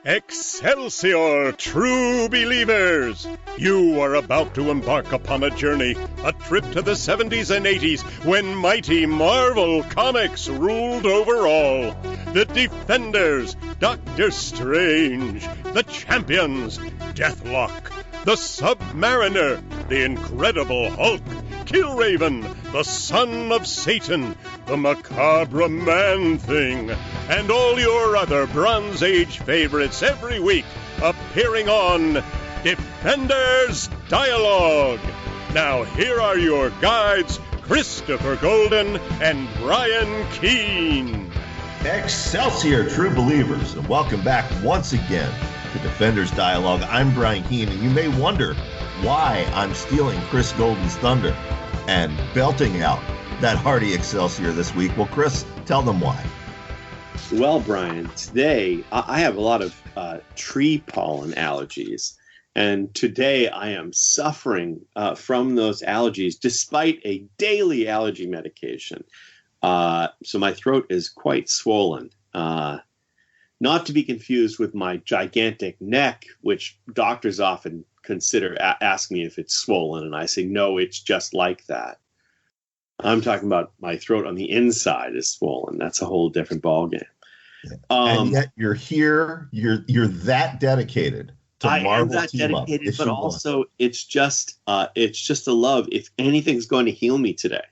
Excelsior, true believers! You are about to embark upon a journey, a trip to the 70s and 80s when mighty Marvel Comics ruled over all. The Defenders, Doctor Strange, the Champions, Deathlock, the Submariner, the Incredible Hulk, Killraven, the Son of Satan, the Macabre Man-Thing, and all your other Bronze Age favorites every week appearing on Defenders Dialogue. Now here are your guides, Christopher Golden and Brian Keene. Excelsior, true believers, and welcome back once again to Defenders Dialogue. I'm Brian Keene, and you may wonder why I'm stealing Chris Golden's thunder and belting out that hearty Excelsior this week. Well, Chris, tell them why. Well, Brian, today I have a lot of tree pollen allergies, and today I am suffering from those allergies despite a daily allergy medication. So my throat is quite swollen. Not to be confused with my gigantic neck, which doctors often ask me if it's swollen, and I say, no, it's just like that. I'm talking about my throat on the inside is swollen. That's a whole different ballgame. And yet you're here. You're that dedicated to Marvel. I am that dedicated, but also it's just a love. If anything's going to heal me today,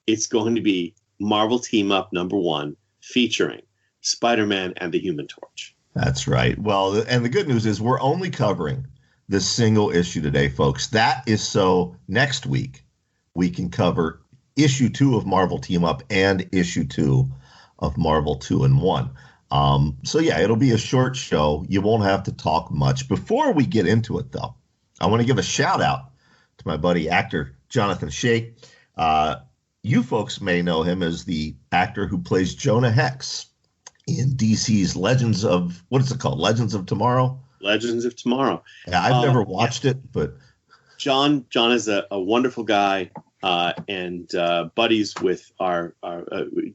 it's going to be Marvel Team Up #1 featuring Spider-Man and the Human Torch. That's right. Well, and the good news is we're only covering this single issue today, folks. That is so next week we can cover issue 2 of Marvel Team Up and issue 2 of Marvel 2-in-1. So yeah, it'll be a short show. You won't have to talk much. Before we get into it, though, I want to give a shout out to my buddy actor Jonathan Hex. You folks may know him as the actor who plays Jonah Hex in DC's Legends of Tomorrow? Legends of Tomorrow. Yeah, I've never watched it, but John is a wonderful guy and buddies with our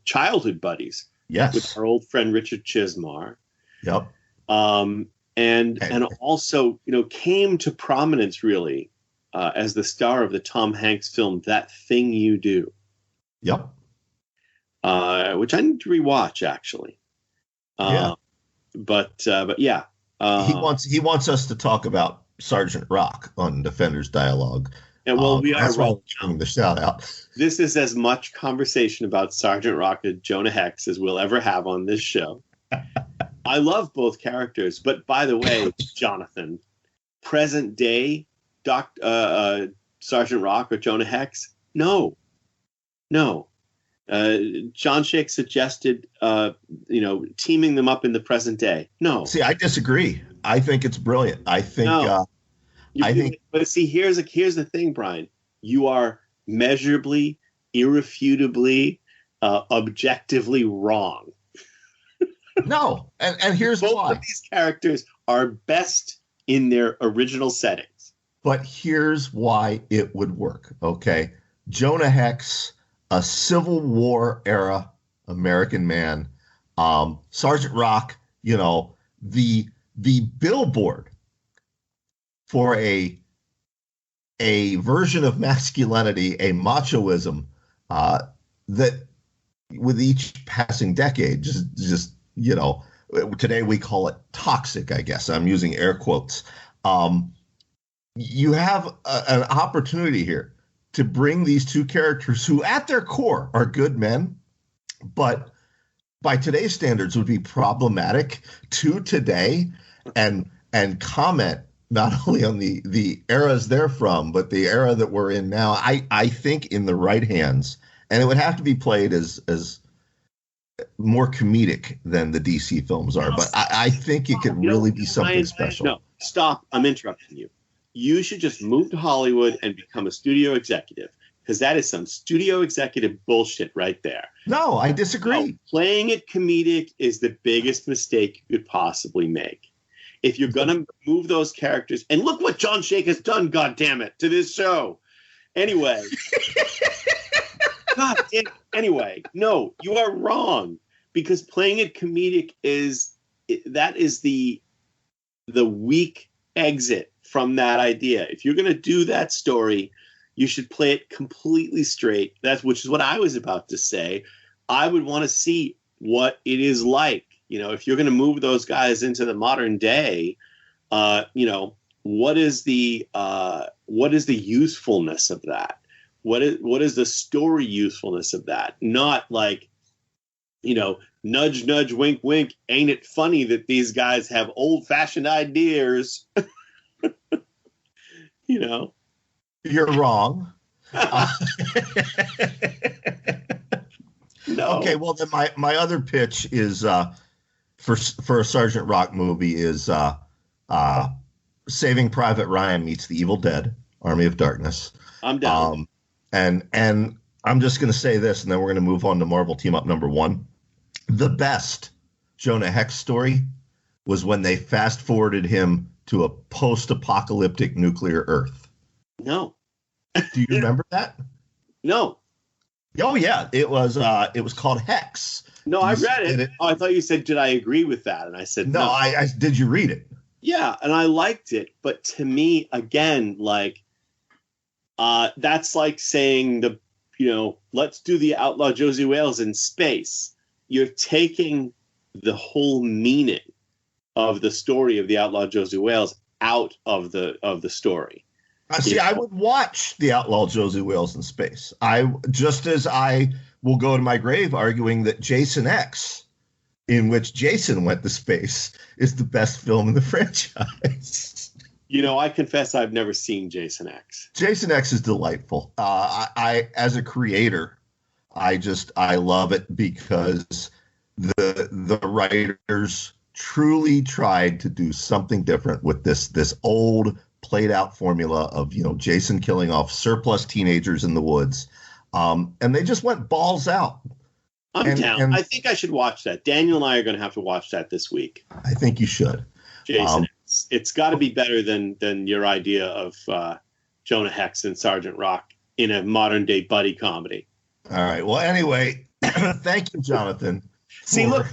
childhood buddies. Yes. With our old friend Richard Chismar. Yep. And also, came to prominence really as the star of the Tom Hanks film That Thing You Do. Yep. Which I need to rewatch actually. Yeah. But yeah. He wants us to talk about Sergeant Rock on Defenders Dialogue. And we are giving the shout out. This is as much conversation about Sergeant Rock and Jonah Hex as we'll ever have on this show. I love both characters, but by the way, Jonathan, present day Sergeant Rock or Jonah Hex? No. John Shake suggested, teaming them up in the present day. No. See, I disagree. I think it's brilliant. I think. No. But see, here's the thing, Brian. You are measurably, irrefutably, objectively wrong. No, and here's Both why. Both of these characters are best in their original settings. But here's why it would work. Okay, Jonah Hex, a Civil War era American man. Sergeant Rock, the billboard for a version of masculinity, a machoism that with each passing decade, just today we call it toxic, I guess. I'm using air quotes. You have an opportunity here to bring these two characters who at their core are good men, but by today's standards would be problematic to today and comment not only on the eras they're from, but the era that we're in now. I think in the right hands, and it would have to be played as more comedic than the DC films are, but I think it could really be something special. No, stop. I'm interrupting you. You should just move to Hollywood and become a studio executive, because that is some studio executive bullshit right there. No, I disagree. No, playing it comedic is the biggest mistake you could possibly make. If you're going to move those characters, and look what John Shake has done, goddammit, to this show. Anyway. God damn. Anyway, no, you are wrong, because playing it comedic is the the weak exit from that idea. If you're going to do that story, you should play it completely straight. Which is what I was about to say. I would want to see what it is like. If you're going to move those guys into the modern day, what is the usefulness of that? What is the story usefulness of that? Not like, nudge, nudge, wink, wink. Ain't it funny that these guys have old-fashioned ideas? You're wrong. No. Okay, well then my other pitch is for a Sergeant Rock movie is Saving Private Ryan meets The Evil Dead, Army of Darkness. I'm down. And I'm just going to say this, and then we're going to move on to Marvel Team Up number 1. The best Jonah Hex story was when they fast forwarded him to a post-apocalyptic nuclear Earth. No. Do you remember that? No. Oh yeah, it was called Hex. No, I read it. Oh, I thought you said, did I agree with that? And I said, no. I did you read it? Yeah, and I liked it. But to me, again, that's like saying let's do the Outlaw Josie Wales in space. You're taking the whole meaning of the story of the Outlaw Josie Wales out of the story. I would watch the Outlaw Josie Wales in space. Just as I will go to my grave arguing that Jason X, in which Jason went to space, is the best film in the franchise. I confess I've never seen Jason X. Jason X is delightful. I as a creator, I love it because the writers truly tried to do something different with this old played out formula of Jason killing off surplus teenagers in the woods, and they just went balls out. I'm down. I think I should watch that. Daniel and I are going to have to watch that this week. I think you should. Jason, it's got to be better than your idea of Jonah Hex and Sergeant Rock in a modern day buddy comedy. All right. Well, anyway, thank you, Jonathan. See, look,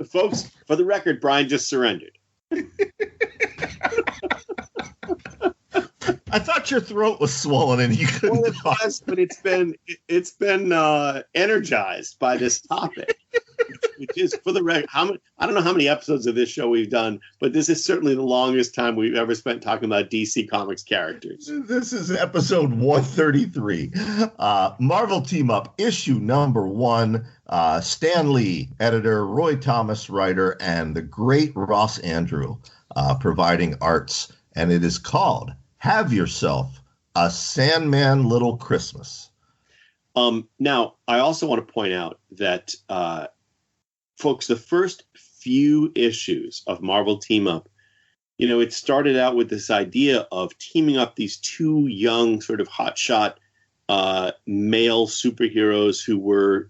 folks. For the record, Brian just surrendered. I thought your throat was swollen and you couldn't. Well, it was, but it's been energized by this topic, which is, for the record, I don't know how many episodes of this show we've done, but this is certainly the longest time we've ever spent talking about DC Comics characters. This is episode 133, Marvel Team Up, issue number 1. Stan Lee, editor, Roy Thomas, writer, and the great Ross Andrew providing arts, and it is called Have Yourself a Sandman Little Christmas. Now, I also want to point out that, folks, the first few issues of Marvel Team Up, it started out with this idea of teaming up these two young sort of hotshot male superheroes who were,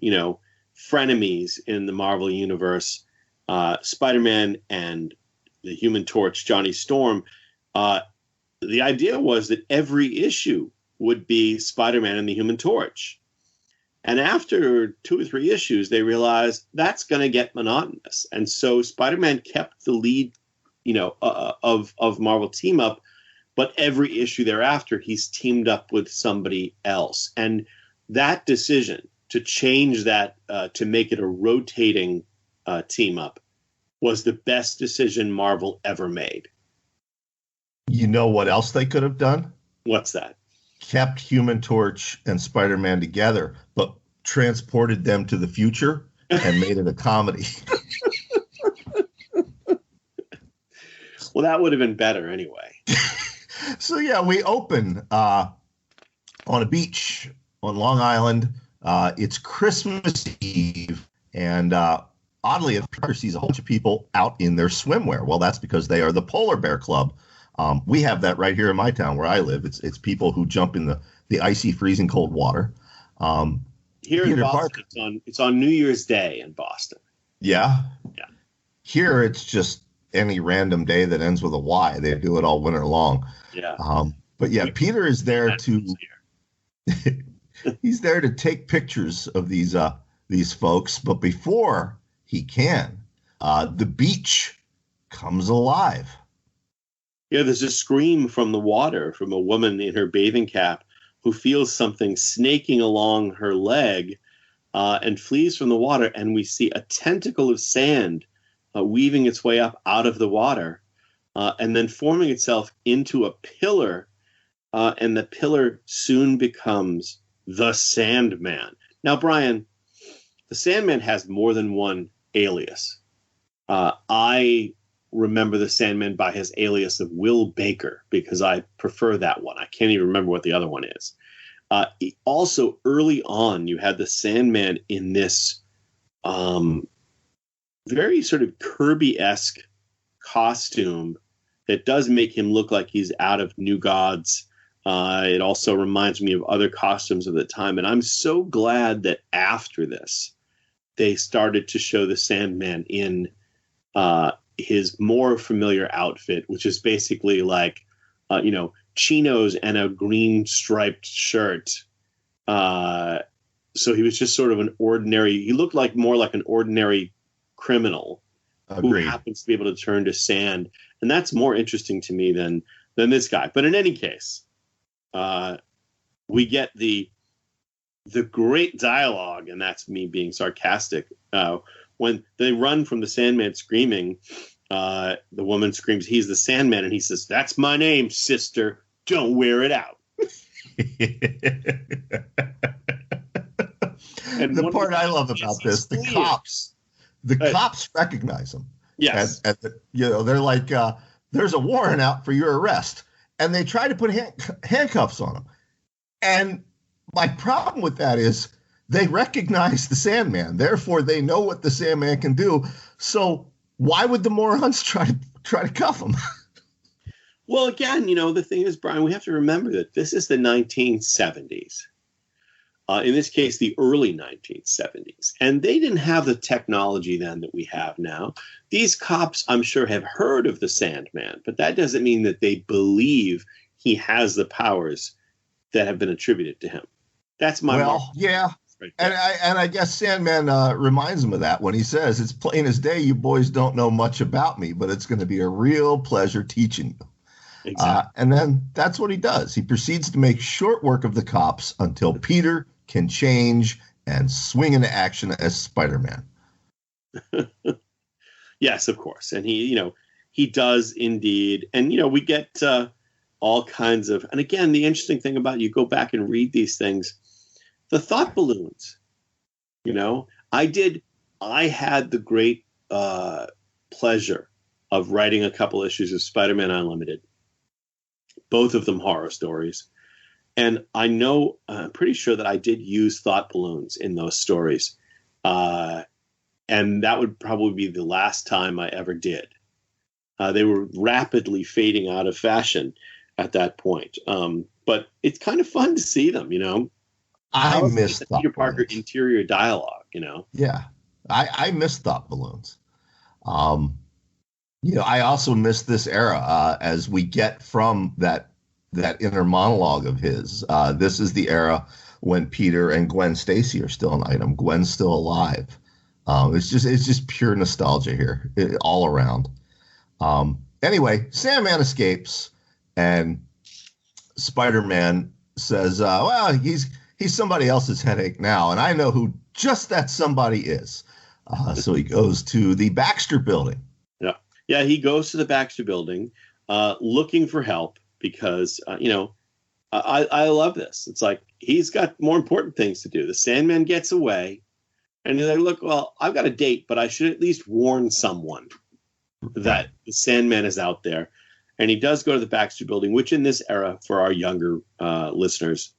frenemies in the Marvel universe, Spider-Man and the Human Torch, Johnny Storm. The idea was that every issue would be Spider-Man and the Human Torch. And after 2 or 3 issues, they realized that's going to get monotonous. And so Spider-Man kept the lead, of Marvel Team Up, but every issue thereafter, he's teamed up with somebody else. And that decision to change that, to make it a rotating team up, was the best decision Marvel ever made. You know what else they could have done? What's that? Kept Human Torch and Spider-Man together, but transported them to the future and made it a comedy. Well, that would have been better anyway. So, yeah, we open on a beach on Long Island. It's Christmas Eve, and oddly enough, Peter sees a whole bunch of people out in their swimwear. Well, that's because they are the Polar Bear Club. We have that right here in my town where I live. It's people who jump in the icy, freezing cold water. Here in Boston, it's on New Year's Day in Boston. Yeah? Yeah. Here, it's just any random day that ends with a Y. They do it all winter long. Yeah. But yeah, Peter is there to he's there to take pictures of these folks. But before he can, the beach comes alive. Yeah, there's a scream from the water from a woman in her bathing cap who feels something snaking along her leg and flees from the water. And we see a tentacle of sand weaving its way up out of the water and then forming itself into a pillar. And the pillar soon becomes the Sandman. Now, Brian, the Sandman has more than one alias. I remember the Sandman by his alias of Will Baker because I prefer that one. I can't even remember what the other one is. Also, early on, you had the Sandman in this very sort of Kirby-esque costume that does make him look like he's out of New Gods. It also reminds me of other costumes of the time. And I'm so glad that after this, they started to show the Sandman in his more familiar outfit, which is basically like, chinos and a green striped shirt. So he was just sort of he looked like more like an ordinary criminal who happens to be able to turn to sand. And that's more interesting to me than this guy. But in any case, we get the great dialogue, and that's me being sarcastic. When they run from the Sandman screaming, the woman screams, "He's the Sandman," and he says, "That's my name, sister. Don't wear it out." And the part I love about this, the cops recognize him. Yes. They're like, there's a warrant out for your arrest. And they try to put handcuffs on him. And my problem with that is they recognize the Sandman. Therefore, they know what the Sandman can do. So why would the morons try to cuff him? Well, again, the thing is, Brian, we have to remember that this is the 1970s. In this case, the early 1970s. And they didn't have the technology then that we have now. These cops, I'm sure, have heard of the Sandman, but that doesn't mean that they believe he has the powers that have been attributed to him. That's my yeah. Right, and I guess Sandman reminds him of that when he says, "It's plain as day you boys don't know much about me, but it's going to be a real pleasure teaching you." Exactly. And then that's what he does. He proceeds to make short work of the cops until Peter can change and swing into action as Spider-Man. Yes, of course. And he does indeed. And, we get all kinds of, and again, the interesting thing about you go back and read these things, the thought balloons, I had the great pleasure of writing a couple issues of Spider-Man Unlimited, both of them horror stories. And I'm pretty sure that I did use thought balloons in those stories. And that would probably be the last time I ever did. They were rapidly fading out of fashion at that point. But it's kind of fun to see them, I miss Peter Parker interior dialogue, Yeah, I miss thought balloons. I also miss this era as we get from that inner monologue of his. This is the era when Peter and Gwen Stacy are still an item. Gwen's still alive. It's just pure nostalgia here, all around. Anyway, Sandman escapes, and Spider-Man says, "Well, he's somebody else's headache now, and I know who just that somebody is." So he goes to the Baxter Building. Yeah, he goes to the Baxter Building, looking for help because I love this. It's like he's got more important things to do. The Sandman gets away, and he's like, "Look, well, I've got a date, but I should at least warn someone that the Sandman is out there." And he does go to the Baxter Building, which in this era, for our younger listeners,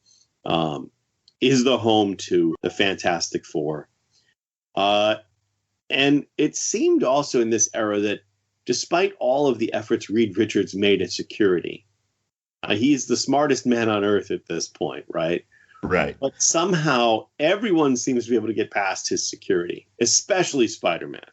is the home to the Fantastic Four. And it seemed also in this era that despite all of the efforts Reed Richards made at security, he's the smartest man on earth at this point, right? Right. But somehow everyone seems to be able to get past his security, especially Spider-Man.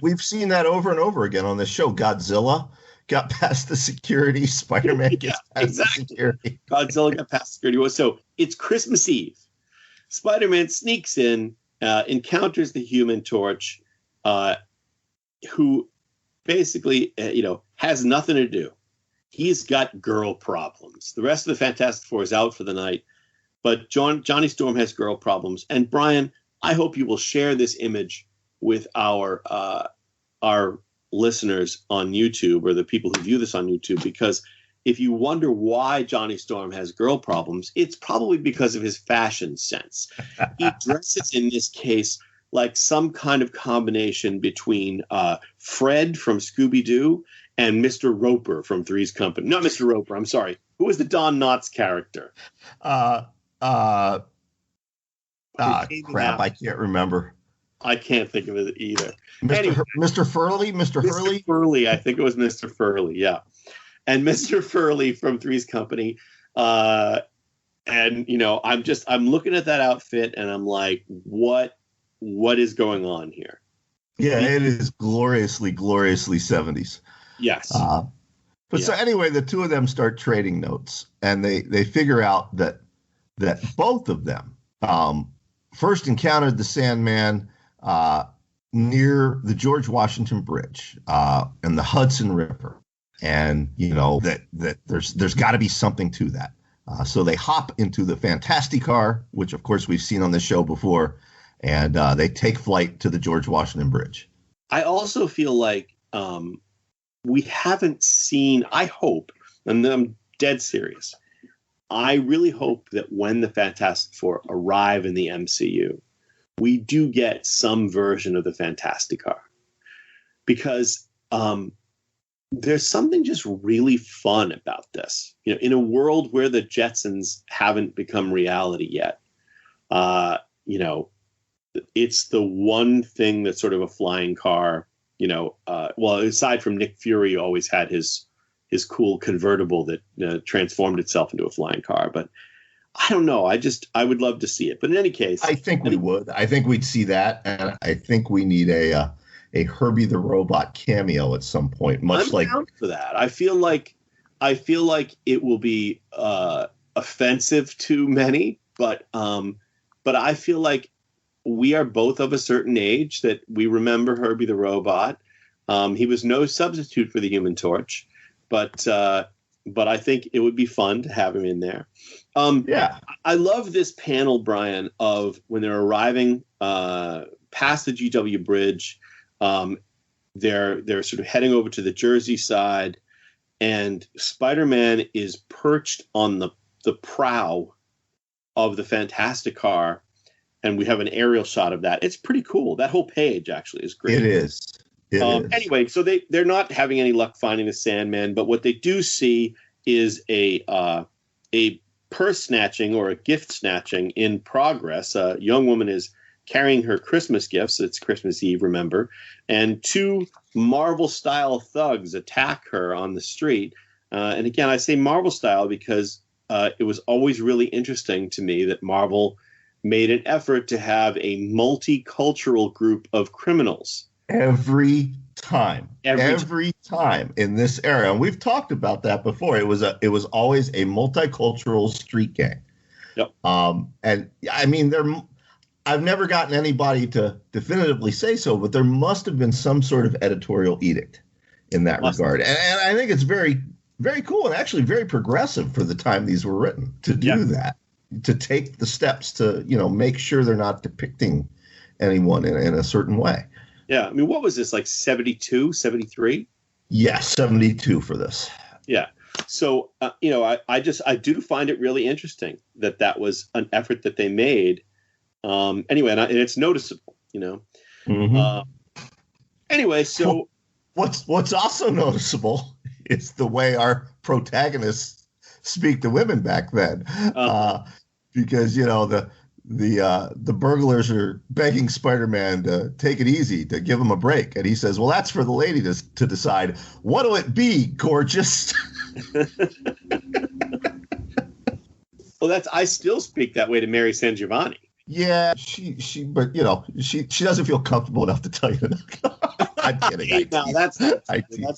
We've seen that over and over again on this show. Godzilla got past the security. Spider-Man gets past the security. Godzilla got past security. So it's Christmas Eve. Spider-Man sneaks in, encounters the Human Torch, who basically, has nothing to do. he's got girl problems. The rest of the Fantastic Four is out for the night, but Johnny Storm has girl problems. And Brian, I hope you will share this image with our listeners on YouTube, or the people who view this on YouTube, because if you wonder why Johnny Storm has girl problems, it's probably because of his fashion sense. He dresses in this case like some kind of combination between Fred from Scooby-Doo and Mr. Roper from Three's Company. Not Mr. Roper, I'm sorry. Who was the Don Knotts character? Crap, I can't remember. I can't think of it either. Mr. Furley? Mr. Hurley? Mr. Furley, I think it was Mr. Furley, yeah. And Mr. Furley from Three's Company. And, I'm looking at that outfit and I'm like, what is going on here? Yeah, it is gloriously 70s. Yes. So anyway, the two of them start trading notes, and they figure out that both of them first encountered the Sandman near the George Washington Bridge and the Hudson River. And, that there's got to be something to that. So they hop into the Fantasticar, which, of course, we've seen on this show before, and they take flight to the George Washington Bridge. I also feel like we haven't seen, I hope, and I'm dead serious, I really hope that when the Fantastic Four arrive in the MCU, we do get some version of the Fantasticar. Because there's something just really fun about this. In a world where the Jetsons haven't become reality yet, it's the one thing that's sort of a flying car, aside from Nick Fury, always had his cool convertible that transformed itself into a flying car. But I don't know. I would love to see it. But in any case, I think we would. I think we'd see that. And I think we need a Herbie the Robot cameo at some point, I'm down for that. I feel like it will be offensive to many, but I feel like we are both of a certain age that we remember Herbie the Robot. He was no substitute for the Human Torch, but I think it would be fun to have him in there. I love this panel, Brian, of when they're arriving past the GW Bridge. They're sort of heading over to the Jersey side, and Spider-Man is perched on the prow of the Fantasticar, and we have an aerial shot of that. It's pretty cool. That whole page actually is great. It is. Anyway, so they're not having any luck finding the Sandman, but what they do see is a purse snatching or a gift snatching in progress. A young woman is carrying her Christmas gifts. It's Christmas Eve, remember, and two Marvel-style thugs attack her on the street. And again, I say Marvel-style because it was always really interesting to me that Marvel made an effort to have a multicultural group of criminals. Every time in this era. And we've talked about that before. It was always a multicultural street gang. Yep. And I mean, I've never gotten anybody to definitively say so, but there must have been some sort of editorial edict in that regard. And I think it's very, very cool and actually very progressive for the time these were written to do that, to take the steps to, make sure they're not depicting anyone in a certain way. Yeah. I mean, what was this, like 72, 73? Yes, 72 for this. Yeah. So, I do find it really interesting that was an effort that they made. Anyway, and it's noticeable, Mm-hmm. Anyway, so what's also noticeable is the way our protagonists speak to women back then, because the burglars are begging Spider-Man to take it easy, to give him a break, and he says, "Well, that's for the lady to decide. What'll it be, gorgeous?" Well, I still speak that way to Mary San Giovanni. Yeah, she doesn't feel comfortable enough to tell you that. I'm kidding. No, that's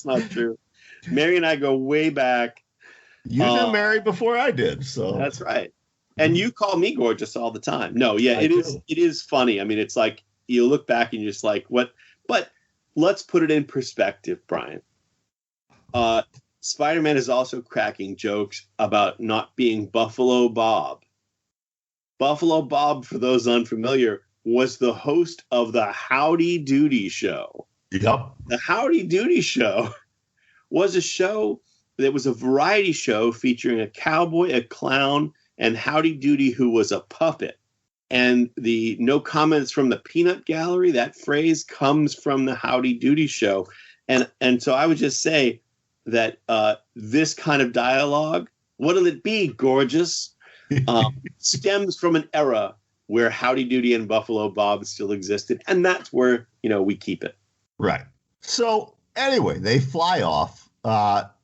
not true. Mary and I go way back. You knew Mary before I did, so that's right. And you call me gorgeous all the time. No, yeah, it is funny. I mean, it's like you look back and you're just like, what? But let's put it in perspective, Brian. Spider-Man is also cracking jokes about not being Buffalo Bob. Buffalo Bob, for those unfamiliar, was the host of the Howdy Doody Show. Yep. The Howdy Doody Show was a show that was a variety show featuring a cowboy, a clown, and Howdy Doody, who was a puppet. And the no comments from the peanut gallery, that phrase comes from the Howdy Doody Show. And so I would just say that this kind of dialogue, what'll it be, gorgeous, stems from an era where Howdy Doody and Buffalo Bob still existed. And that's where, we keep it. Right. So anyway, they fly off.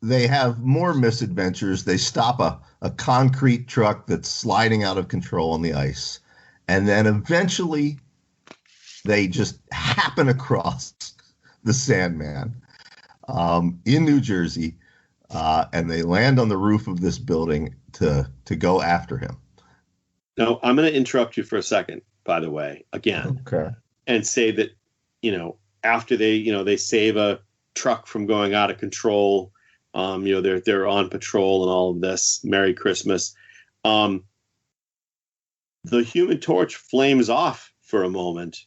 They have more misadventures. They stop a concrete truck that's sliding out of control on the ice. And then eventually they just happen across the Sandman in New Jersey. And they land on the roof of this building to go after him. Now, I'm going to interrupt you for a second, by the way, again. Okay. And say that, after they save a truck from going out of control, they're on patrol and all of this. Merry Christmas. The Human Torch flames off for a moment,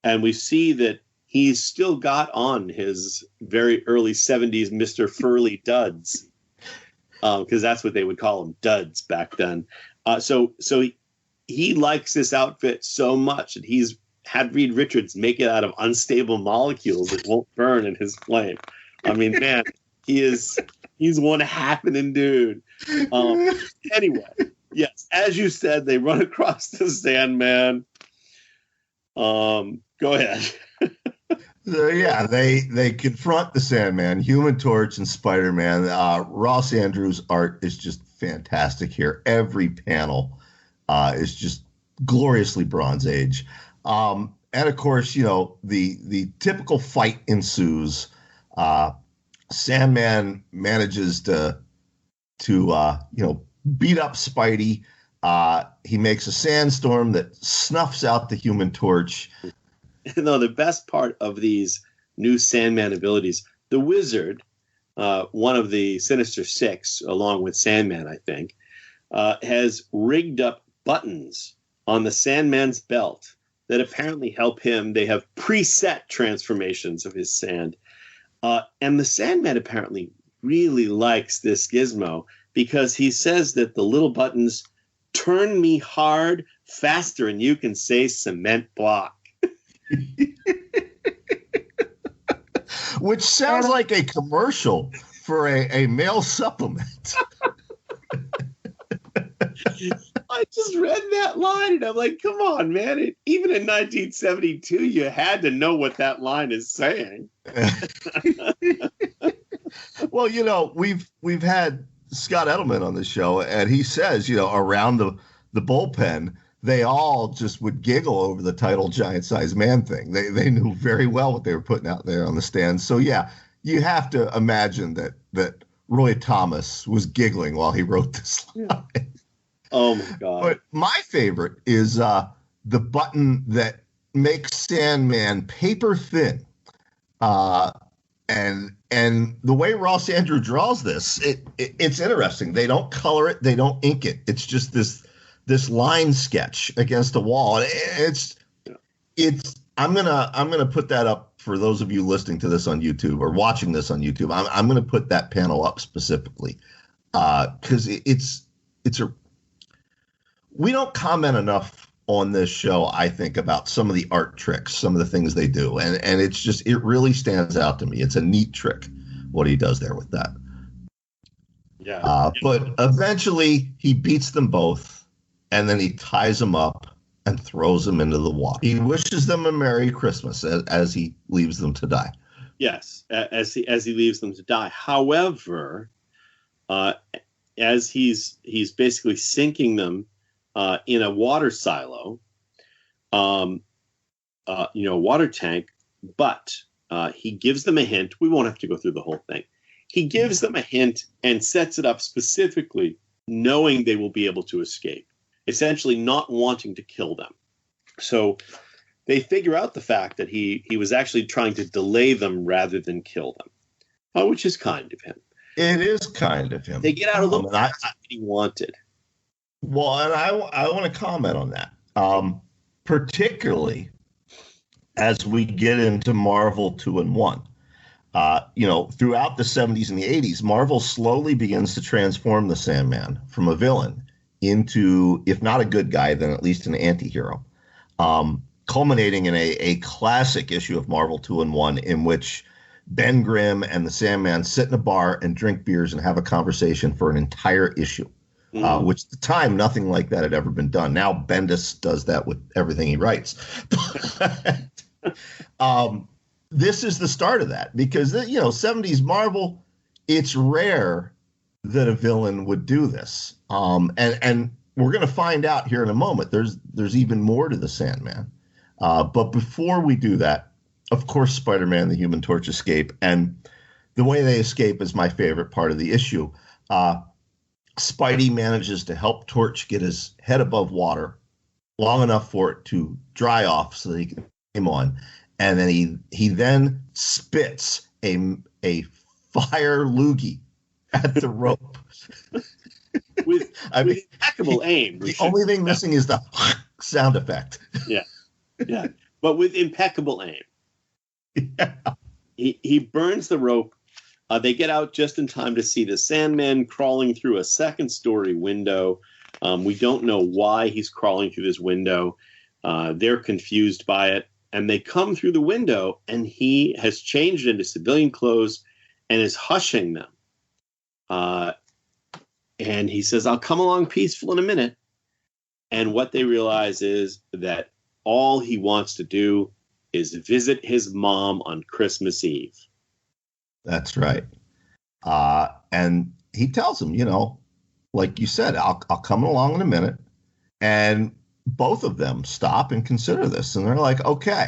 and we see that he's still got on his very early 70s Mr. Furley duds, because that's what they would call him, duds back then. So he likes this outfit so much that he's had Reed Richards make it out of unstable molecules that won't burn in his flame. I mean, man, he's one happening dude. Anyway, yes, as you said, they run across the Sandman. Go ahead. Yeah, they confront the Sandman, Human Torch, and Spider-Man. Ross Andrews' art is just fantastic here. Every panel is just gloriously Bronze Age. And of course, the typical fight ensues. Sandman manages to beat up Spidey. He makes a sandstorm that snuffs out the Human Torch. No, the best part of these new Sandman abilities, the Wizard, one of the Sinister Six, along with Sandman, I think, has rigged up buttons on the Sandman's belt that apparently help him. They have preset transformations of his sand. And the Sandman apparently really likes this gizmo because he says that the little buttons turn me hard faster and you can say cement block. Which sounds like a commercial for a male supplement. I just read that line and I'm like, come on, man. Even in 1972, you had to know what that line is saying. Well, we've had Scott Edelman on the show, and he says, around the bullpen, they all just would giggle over the title giant-sized man thing. They knew very well what they were putting out there on the stand. So, yeah, you have to imagine that Roy Thomas was giggling while he wrote this line. Oh, my God. But my favorite is the button that makes Sandman paper thin. And the way Ross Andrew draws this, it's interesting. They don't color it. They don't ink it. It's just this line sketch against a wall. And I'm gonna put that up for those of you listening to this on YouTube or watching this on YouTube. I'm gonna put that panel up specifically because we don't comment enough on this show, I think, about some of the art tricks, some of the things they do, and it really stands out to me. It's a neat trick what he does there with that. Yeah. But eventually he beats them both, and then he ties them up and throws them into the water. He wishes them a Merry Christmas as he leaves them to die. Yes, as he leaves them to die. However, as he's basically sinking them in a water silo, water tank, but he gives them a hint. We won't have to go through the whole thing. He gives them a hint and sets it up specifically, knowing they will be able to escape, essentially not wanting to kill them. So they figure out the fact that he was actually trying to delay them rather than kill them, which is kind of him. It is kind of him. They get out a little and faster than he wanted. Well, and I want to comment on that, particularly as we get into Marvel 2 and 1. Throughout the 70s and the 80s, Marvel slowly begins to transform the Sandman from a villain into, if not a good guy, then at least an anti-hero, culminating in a classic issue of Marvel 2 and 1 in which Ben Grimm and the Sandman sit in a bar and drink beers and have a conversation for an entire issue, which at the time, nothing like that had ever been done. Now Bendis does that with everything he writes. This is the start of that because, 70s Marvel, it's rare that a villain would do this. And we're going to find out here in a moment. There's even more to the Sandman. But before we do that, of course, Spider-Man, the Human Torch escape. And the way they escape is my favorite part of the issue. Spidey manages to help Torch get his head above water long enough for it to dry off so that he can aim on. And then he then spits a fire loogie at the rope. with impeccable aim. The only thing missing is the sound effect. Yeah. But with impeccable aim. Yeah. He burns the rope. They get out just in time to see the Sandman crawling through a second-story window. We don't know why he's crawling through this window. They're confused by it. And they come through the window, and he has changed into civilian clothes and is hushing them. And he says, I'll come along peaceful in a minute. And what they realize is that all he wants to do is visit his mom on Christmas Eve. That's right. And he tells him, like you said, I'll come along in a minute. And both of them stop and consider this. And they're like, okay.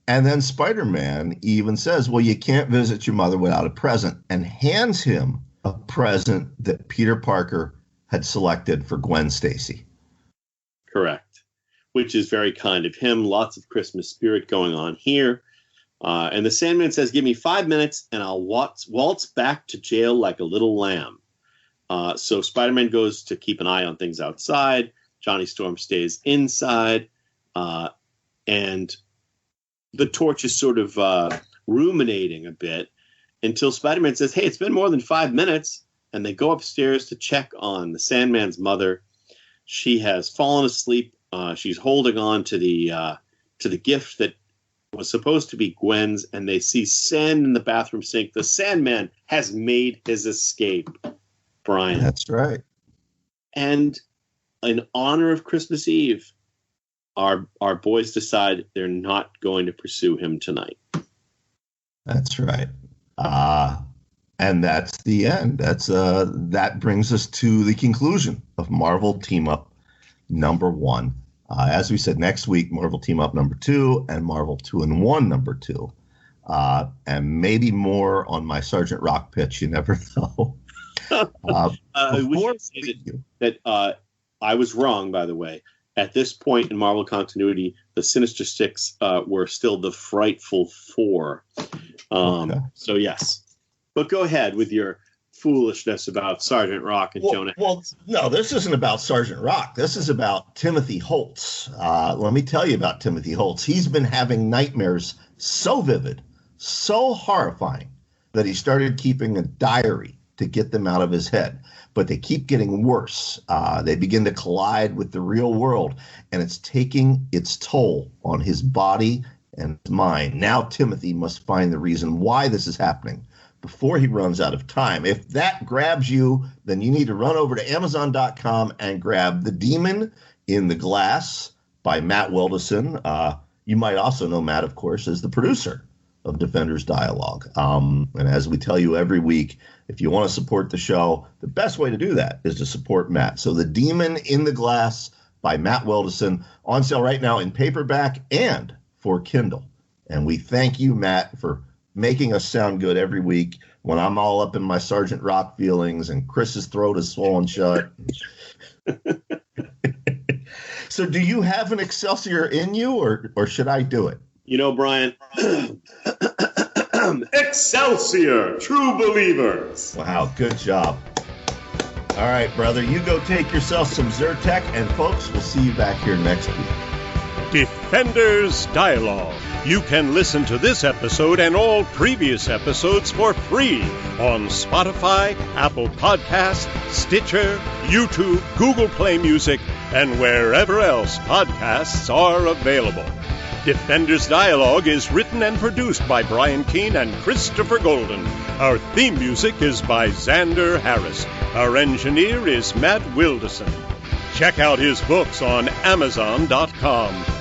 And then Spider-Man even says, well, you can't visit your mother without a present, and hands him a present that Peter Parker had selected for Gwen Stacy. Correct. Which is very kind of him. Lots of Christmas spirit going on here. And the Sandman says, give me 5 minutes and I'll waltz back to jail like a little lamb. So Spider-Man goes to keep an eye on things outside. Johnny Storm stays inside. And the Torch is sort of ruminating a bit until Spider-Man says, hey, it's been more than 5 minutes. And they go upstairs to check on the Sandman's mother. She has fallen asleep. She's holding on to the gift that was supposed to be Gwen's, and they see sand in the bathroom sink. The Sandman has made his escape, Brian. That's right. And in honor of Christmas Eve, our boys decide they're not going to pursue him tonight. That's right. And that's the end. That brings us to the conclusion of Marvel Team Up number 1. As we said, next week, Marvel Team Up number 2 and Marvel 2 and 1 number 2. And maybe more on my Sergeant Rock pitch. You never know. We should say that I was wrong, by the way. At this point in Marvel continuity, the Sinister Six were still the Frightful Four. Okay. So, yes. But go ahead with your foolishness about Sergeant Rock and Jonah. Well, no, this isn't about Sergeant Rock. This is about Timothy Holtz. Let me tell you about Timothy Holtz. He's been having nightmares so vivid, so horrifying, that he started keeping a diary to get them out of his head. But they keep getting worse. They begin to collide with the real world, and it's taking its toll on his body and his mind. Now Timothy must find the reason why this is happening before he runs out of time. If that grabs you, then you need to run over to Amazon.com and grab The Demon in the Glass by Matt Wilderson. You might also know Matt, of course, as the producer of Defenders Dialogue. And as we tell you every week, if you want to support the show, the best way to do that is to support Matt. So The Demon in the Glass by Matt Wilderson, on sale right now in paperback and for Kindle. And we thank you, Matt, for making us sound good every week when I'm all up in my Sergeant Rock feelings and Chris's throat is swollen shut. So do you have an Excelsior in you, or should I do it? Brian, Excelsior, true believers. Wow, good job. All right, brother, you go take yourself some Zyrtec, and folks, we'll see you back here next week. Defenders Dialogue. You can listen to this episode and all previous episodes for free on Spotify, Apple Podcasts, Stitcher, YouTube, Google Play Music, and wherever else podcasts are available. Defenders Dialogue is written and produced by Brian Keene and Christopher Golden. Our theme music is by Xander Harris. Our engineer is Matt Wilderson. Check out his books on Amazon.com.